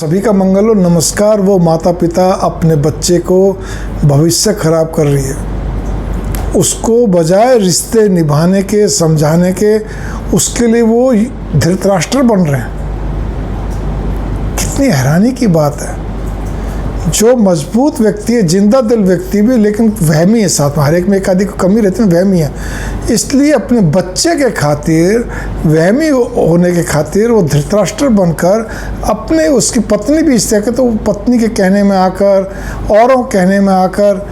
सभी का मंगल हो। नमस्कार। वो माता पिता अपने बच्चे को भविष्य खराब कर रही है, उसको बजाय रिश्ते निभाने के, समझाने के, उसके लिए वो धृतराष्ट्र बन रहे हैं। कितनी हैरानी की बात है। जो मजबूत व्यक्ति है, जिंदा दिल व्यक्ति भी, लेकिन वहमी है साथ में। हर एक में एक आदि को कमी रहती है, वहमी है। इसलिए अपने बच्चे के खातिर, वहमी होने के खातिर वो धृतराष्ट्र बनकर अपने, उसकी पत्नी भी इस तरह के, तो पत्नी के कहने में आकर, औरों कहने में आकर,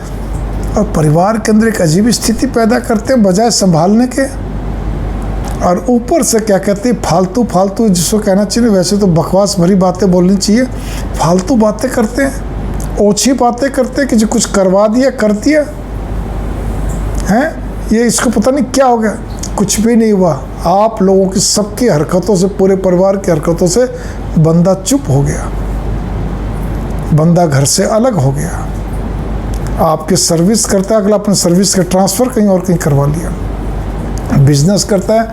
और परिवार के अंदर एक अजीब स्थिति पैदा करते हैं बजाय संभालने के। और ऊपर से क्या कहते हैं, फालतू फालतू, जिसको कहना चाहिए वैसे तो बकवास भरी बातें बोलनी चाहिए, फालतू बातें करते हैं, ओछी बातें करते हैं कि जो कुछ करवा दिया कर दिया हैं। ये इसको पता नहीं क्या हो गया, कुछ भी नहीं हुआ। आप लोगों की सबकी हरकतों से, पूरे परिवार की हरकतों से बंदा चुप हो गया, बंदा घर से अलग हो गया। आपकी सर्विस करता है, अगला अपने सर्विस का ट्रांसफ़र कहीं और कहीं करवा लिया। बिजनेस करता है,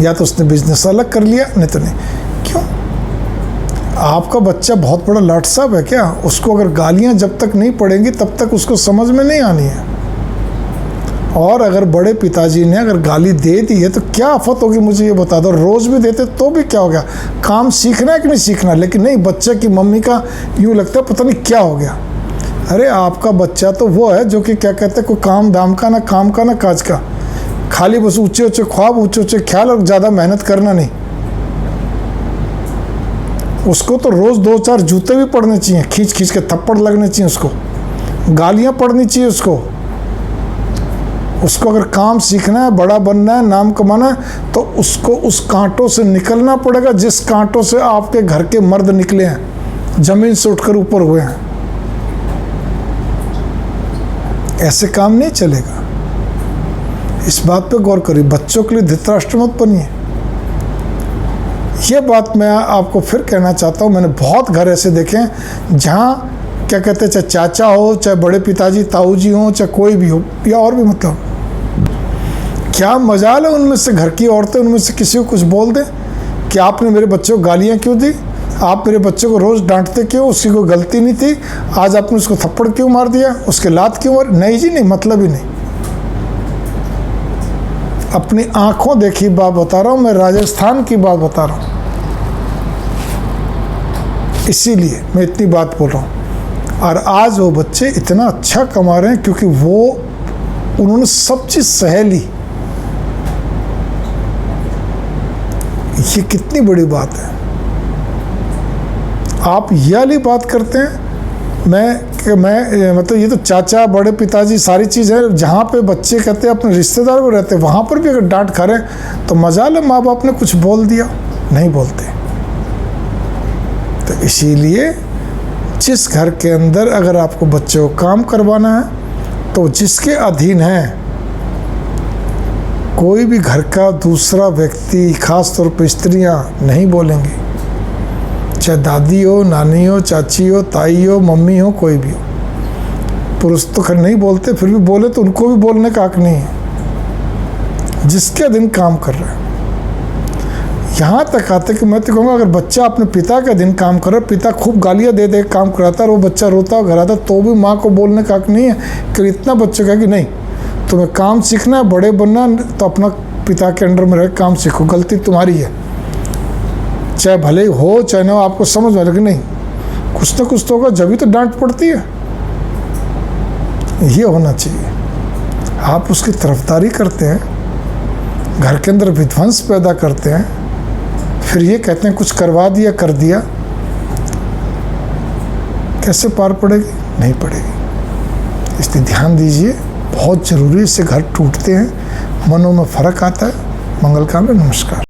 या तो उसने बिजनेस अलग कर लिया, नहीं तो नहीं। क्यों? आपका बच्चा बहुत बड़ा लाट साहब है क्या? उसको अगर गालियां जब तक नहीं पड़ेंगी तब तक उसको समझ में नहीं आनी है। और अगर बड़े पिताजी ने अगर गाली दे दी है तो क्या आफत होगी, मुझे ये बता दो। रोज़ भी देते तो भी क्या हो गया? काम सीखना है कि नहीं सीखना? लेकिन नहीं, बच्चे की मम्मी का यूँ लगता है पता नहीं क्या हो गया। अरे आपका बच्चा तो वो है जो कि क्या कहते हैं, कोई काम दाम का, ना काम का ना काज का, खाली बस ऊंचे ऊंचे ख्वाब, ऊंचे ऊंचे ख्याल, और ज़्यादा मेहनत करना नहीं। उसको तो रोज़ 2-4 जूते भी पड़ने चाहिए, खींच खींच के थप्पड़ लगने चाहिए, उसको गालियाँ पड़नी चाहिए। उसको अगर काम सीखना है, बड़ा बनना है, नाम कमाना है, तो उसको उस कांटों से निकलना पड़ेगा जिस कांटों से आपके घर के मर्द निकले हैं, ज़मीन से उठकर ऊपर हुए हैं। ऐसे काम नहीं चलेगा। इस बात पे गौर करिए। बच्चों के लिए धृतराष्ट्र मत बनिए। ये बात मैं आपको फिर कहना चाहता हूँ। मैंने बहुत घर ऐसे देखे हैं जहाँ क्या कहते हैं, चाहे चाचा हो, चाहे बड़े पिताजी ताऊ जी हों, चाहे कोई भी हो, या और भी, मतलब क्या मजाल है उनमें से घर की औरतें उनमें से किसी को कुछ बोल दें कि आपने मेरे बच्चे को गालियाँ क्यों दी, आप मेरे बच्चे को रोज़ डांटते क्यों, उसकी कोई गलती नहीं थी, आज आपने उसको थप्पड़ क्यों मार दिया, उसके लात क्यों मार? नहीं जी नहीं, मतलब ही नहीं। अपनी आंखों देखी बात बता रहा हूँ मैं, राजस्थान की बात बता रहा हूँ, इसीलिए मैं इतनी बात बोल रहा हूँ। और आज वो बच्चे इतना अच्छा कमा रहे हैं क्योंकि उन्होंने सब चीज़ सह ली। ये कितनी बड़ी बात है। आप ये वाली बात करते हैं, मैं मतलब ये तो चाचा, बड़े पिताजी, सारी चीज़ है। जहाँ पे बच्चे कहते हैं अपने रिश्तेदार को रहते हैं, वहाँ पर भी अगर डांट खा रहे हैं तो मजाल है माँ बाप ने कुछ बोल दिया, नहीं बोलते। तो इसीलिए जिस घर के अंदर अगर आपको बच्चे को काम करवाना है तो जिसके अधीन है, कोई भी घर का दूसरा व्यक्ति, खास तौर पर स्त्रियाँ नहीं बोलेंगी। चाहे दादी हो, नानी हो, चाची हो, ताई हो, मम्मी हो, कोई भी हो। पुरुष तो खैर नहीं बोलते, फिर भी बोले तो उनको भी बोलने का हक नहीं है जिसके अधीन काम कर रहा है। यहाँ तक आते कि मैं तो कहूँगा, अगर बच्चा अपने पिता के अधीन काम कर रहा है, पिता खूब गालियाँ दे दे काम कराता है और वो बच्चा रोता घर आता, तो भी माँ को बोलने का हक नहीं है कि इतना बच्चे का कि नहीं, तुम्हें काम सीखना है, बड़े बनना, तो अपना पिता के अंडर में रह काम सीखो, गलती तुम्हारी है, चाहे भले ही हो चाहे ना हो, आपको समझ में लगे नहीं, कुछ ना कुछ तो होगा, जब भी तो डांट पड़ती है। ये होना चाहिए। आप उसकी तरफदारी करते हैं, घर के अंदर विध्वंस पैदा करते हैं, फिर ये कहते हैं कुछ करवा दिया कर दिया। कैसे पार पड़ेगी? नहीं पड़ेगी। इसलिए ध्यान दीजिए, बहुत ज़रूरी। इससे घर टूटते हैं, मनों में फ़र्क आता है। मंगल कामना। नमस्कार।